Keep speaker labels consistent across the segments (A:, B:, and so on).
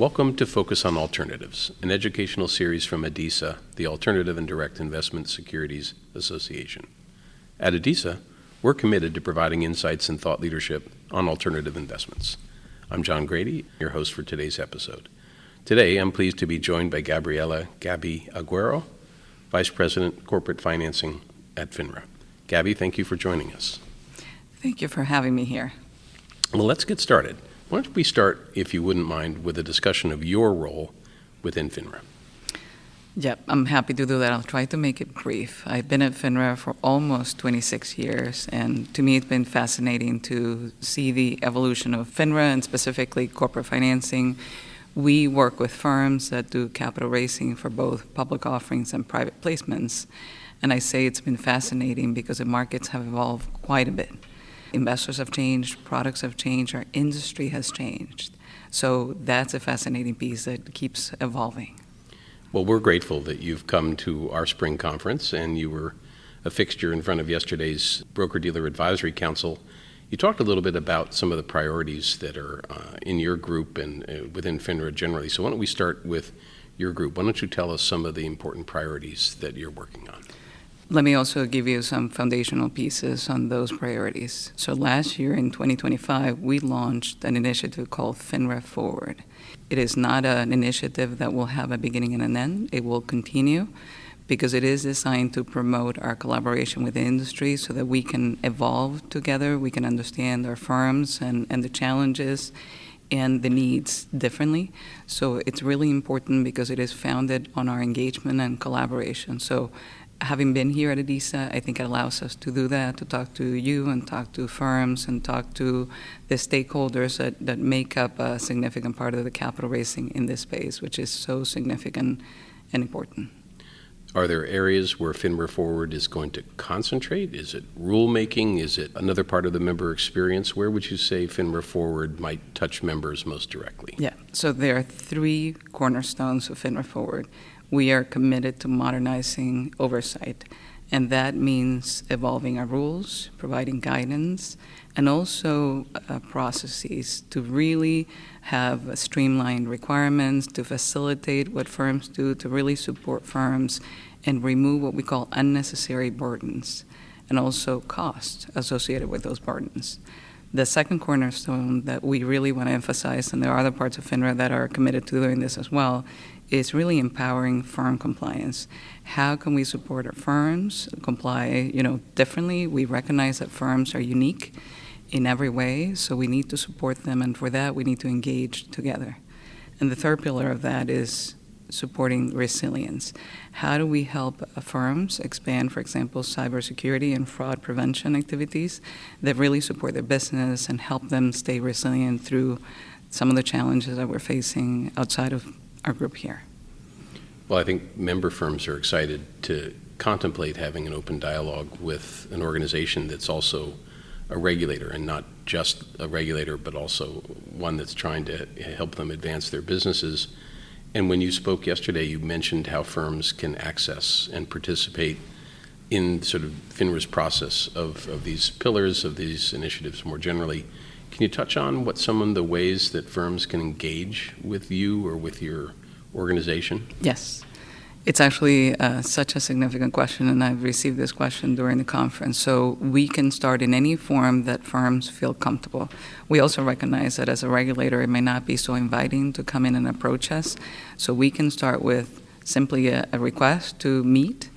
A: Welcome to Focus on Alternatives, an educational series from ADISA, the Alternative and Direct Investment Securities Association. At ADISA, we're committed to providing insights and thought leadership on alternative investments. I'm John Grady, your host for today's episode. Today, I'm pleased to be joined by Gabriela Aguero, Vice President, Corporate Financing at FINRA. Gabby, thank you for joining us.
B: Thank you for having me here.
A: Well, let's get started. Why don't we start, if you wouldn't mind, with a discussion of your role within FINRA?
B: Yeah, I'm happy to do that. I'll try to make it brief. I've been at FINRA for almost 26 years, and to me it's been fascinating to see the evolution of FINRA and specifically corporate financing. We work with firms that do capital raising for both public offerings and private placements. And I say it's been fascinating because the markets have evolved quite a bit. Investors have changed, products have changed, our industry has changed. So that's a fascinating piece that keeps evolving.
A: Well, we're grateful that you've come to our spring conference and you were a fixture in front of yesterday's Broker-Dealer Advisory Council. You talked a little bit about some of the priorities that are in your group and within FINRA generally. So why don't we start with your group? Why don't you tell us some of the important priorities that you're working on?
B: Let me also give you some foundational pieces on those priorities. So last year in 2025, we launched an initiative called FINRA Forward. It is not an initiative that will have a beginning and an end. It will continue because it is designed to promote our collaboration with the industry so that we can evolve together, we can understand our firms and the challenges and the needs differently. So it's really important because it is founded on our engagement and collaboration. So having been here at ADISA, I think it allows us to do that, to talk to you and talk to firms and talk to the stakeholders that make up a significant part of the capital raising in this space, which is so significant and important.
A: Are there areas where FINRA Forward is going to concentrate? Is it rulemaking? Is it another part of the member experience? Where would you say FINRA Forward might touch members most directly?
B: Yeah, so there are three cornerstones of FINRA Forward. We are committed to modernizing oversight, and that means evolving our rules, providing guidance, and also processes to really have streamlined requirements to facilitate what firms do, to really support firms and remove what we call unnecessary burdens and also costs associated with those burdens. The second cornerstone that we really want to emphasize, and there are other parts of FINRA that are committed to doing this as well, is really empowering firm compliance. How can we support our firms comply, differently? We recognize that firms are unique in every way, so we need to support them, and for that we need to engage together. And the third pillar of that is supporting resilience. How do we help firms expand, for example, cybersecurity and fraud prevention activities that really support their business and help them stay resilient through some of the challenges that we're facing outside of our group here?
A: Well, I think member firms are excited to contemplate having an open dialogue with an organization that's also a regulator, and not just a regulator, but also one that's trying to help them advance their businesses. And when you spoke yesterday, you mentioned how firms can access and participate in sort of FINRA's process of these pillars, of these initiatives more generally. Can you touch on what some of the ways that firms can engage with you or with your organization?
B: Yes. It's actually such a significant question, and I've received this question during the conference. So we can start in any form that firms feel comfortable. We also recognize that as a regulator, it may not be so inviting to come in and approach us. So we can start with simply a request to meet,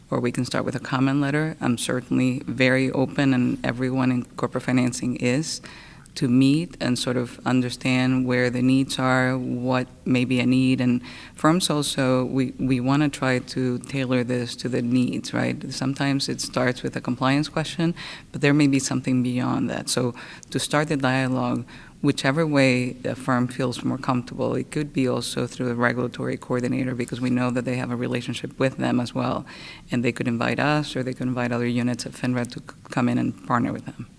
B: or we can start with a comment letter. I'm certainly very open, and everyone in corporate financing is, to meet and sort of understand where the needs are, what may be a need. And firms also, we want to try to tailor this to the needs, right? Sometimes it starts with a compliance question, but there may be something beyond that. So to start the dialogue, whichever way the firm feels more comfortable, it could be also through a regulatory coordinator, because we know that they have a relationship with them as well. And they could invite us, or they could invite other units at FINRA to come in and partner with them.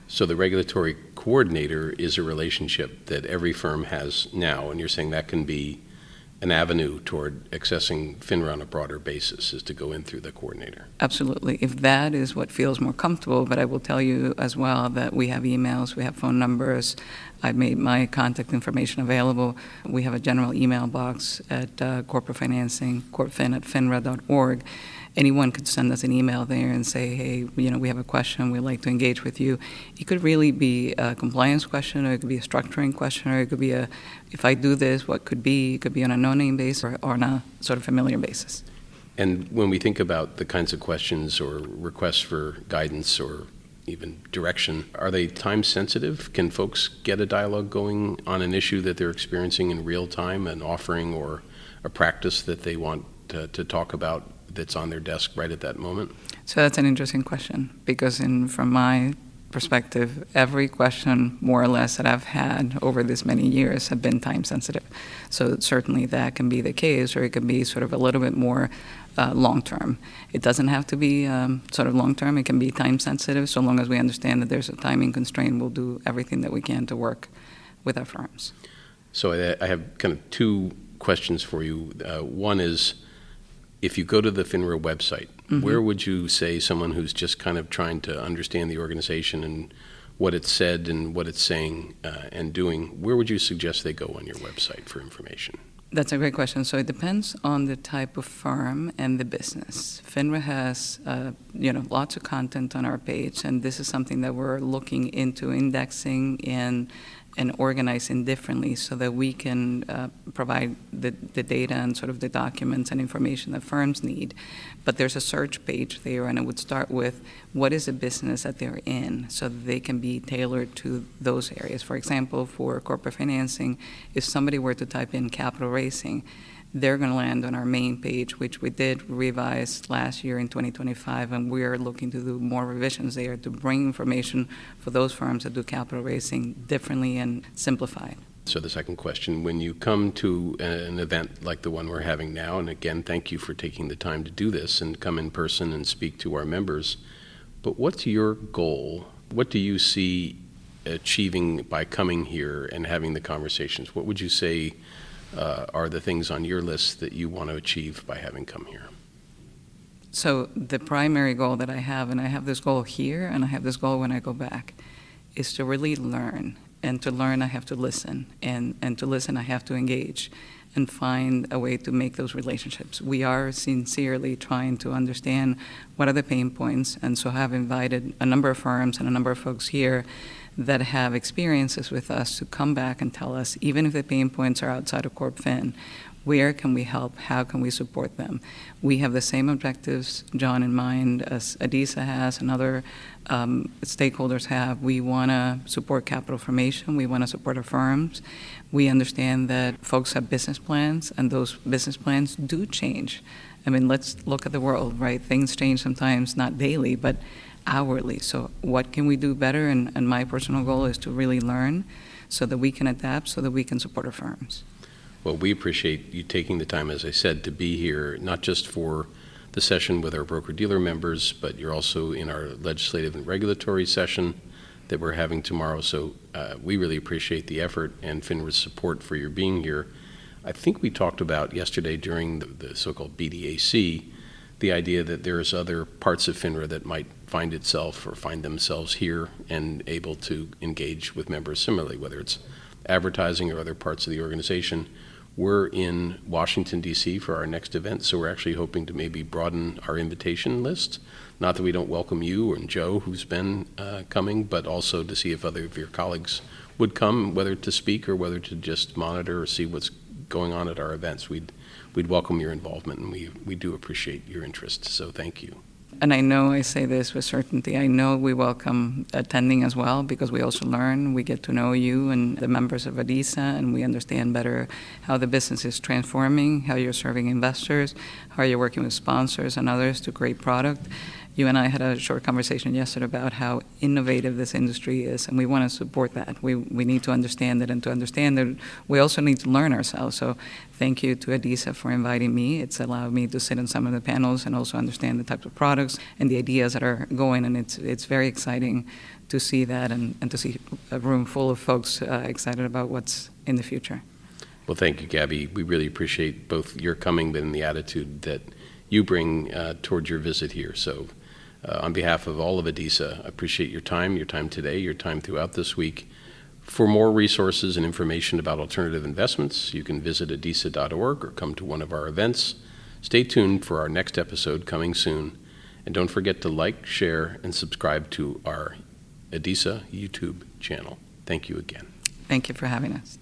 A: So the regulatory coordinator is a relationship that every firm has now, and you're saying that can be an avenue toward accessing FINRA on a broader basis, is to go in through the coordinator.
B: Absolutely. If that is what feels more comfortable, but I will tell you as well that we have emails, we have phone numbers. I've made my contact information available. We have a general email box at corporate financing, corpfin@finra.org. Anyone could send us an email there and say, hey, we have a question, we'd like to engage with you. It could really be a compliance question, or it could be a structuring question, or it could be if I do this, what could be? It could be on a no-name basis or on a sort of familiar basis.
A: And when we think about the kinds of questions or requests for guidance or even direction, are they time sensitive? Can folks get a dialogue going on an issue that they're experiencing in real time, an offering or a practice that they want to talk about that's on their desk right at that moment?
B: So that's an interesting question, because from my perspective, every question, more or less, that I've had over this many years have been time sensitive. So certainly that can be the case, or it can be sort of a little bit more long-term. It doesn't have to be sort of long-term. It can be time sensitive. So long as we understand that there's a timing constraint, we'll do everything that we can to work with our firms.
A: So I have kind of two questions for you. One is, if you go to the FINRA website, mm-hmm. where would you say someone who's just kind of trying to understand the organization and what it's said and what it's saying and doing, where would you suggest they go on your website for information?
B: That's a great question. So it depends on the type of firm and the business. FINRA has, lots of content on our page, and this is something that we're looking into indexing and organizing differently so that we can provide the data and sort of the documents and information that firms need. But there's a search page there, and it would start with what is the business that they're in so that they can be tailored to those areas. For example, for corporate financing, if somebody were to type in capital raising, they're going to land on our main page, which we did revise last year in 2025, and we're looking to do more revisions there to bring information for those firms that do capital raising differently and simplified.
A: So the second question, when you come to an event like the one we're having now, and again, thank you for taking the time to do this and come in person and speak to our members, but what's your goal? What do you see achieving by coming here and having the conversations? What would you say are the things on your list that you want to achieve by having come here?
B: So the primary goal that I have, and I have this goal here and I have this goal when I go back, is to really learn. And to learn, I have to listen. And to listen, I have to engage and find a way to make those relationships. We are sincerely trying to understand what are the pain points, and so have invited a number of firms and a number of folks here that have experiences with us to come back and tell us, even if the pain points are outside of CorpFin, where can we help? How can we support them? We have the same objectives, John, in mind as ADISA has and other stakeholders have. We want to support capital formation. We want to support our firms. We understand that folks have business plans, and those business plans do change. I mean, let's look at the world, right? Things change sometimes, not daily, but hourly. So what can we do better? And my personal goal is to really learn so that we can adapt, so that we can support our firms.
A: Well, we appreciate you taking the time, as I said, to be here, not just for the session with our broker-dealer members, but you're also in our legislative and regulatory session that we're having tomorrow. So we really appreciate the effort and FINRA's support for your being here. I think we talked about yesterday during the so-called BDAC, the idea that there's other parts of FINRA that might find itself or find themselves here and able to engage with members similarly, whether it's advertising or other parts of the organization. We're in Washington, D.C. for our next event, so we're actually hoping to maybe broaden our invitation list. Not that we don't welcome you and Joe, who's been coming, but also to see if other of your colleagues would come, whether to speak or whether to just monitor or see what's going on at our events. We'd welcome your involvement, and we do appreciate your interest, so thank you.
B: And I know I say this with certainty. I know we welcome attending as well, because we also learn. We get to know you and the members of ADISA, and we understand better how the business is transforming, how you're serving investors, how you're working with sponsors and others to create product. You and I had a short conversation yesterday about how innovative this industry is, and we want to support that. We need to understand it, and to understand it, we also need to learn ourselves. So thank you to ADISA for inviting me. It's allowed me to sit in some of the panels and also understand the types of products and the ideas that are going, and it's very exciting to see that and to see a room full of folks excited about what's in the future.
A: Well, thank you, Gabby. We really appreciate both your coming and the attitude that you bring towards your visit here. So on behalf of all of ADISA, I appreciate your time today, your time throughout this week. For more resources and information about alternative investments, you can visit adisa.org or come to one of our events. Stay tuned for our next episode coming soon. And don't forget to like, share, and subscribe to our ADISA YouTube channel. Thank you again.
B: Thank you for having us.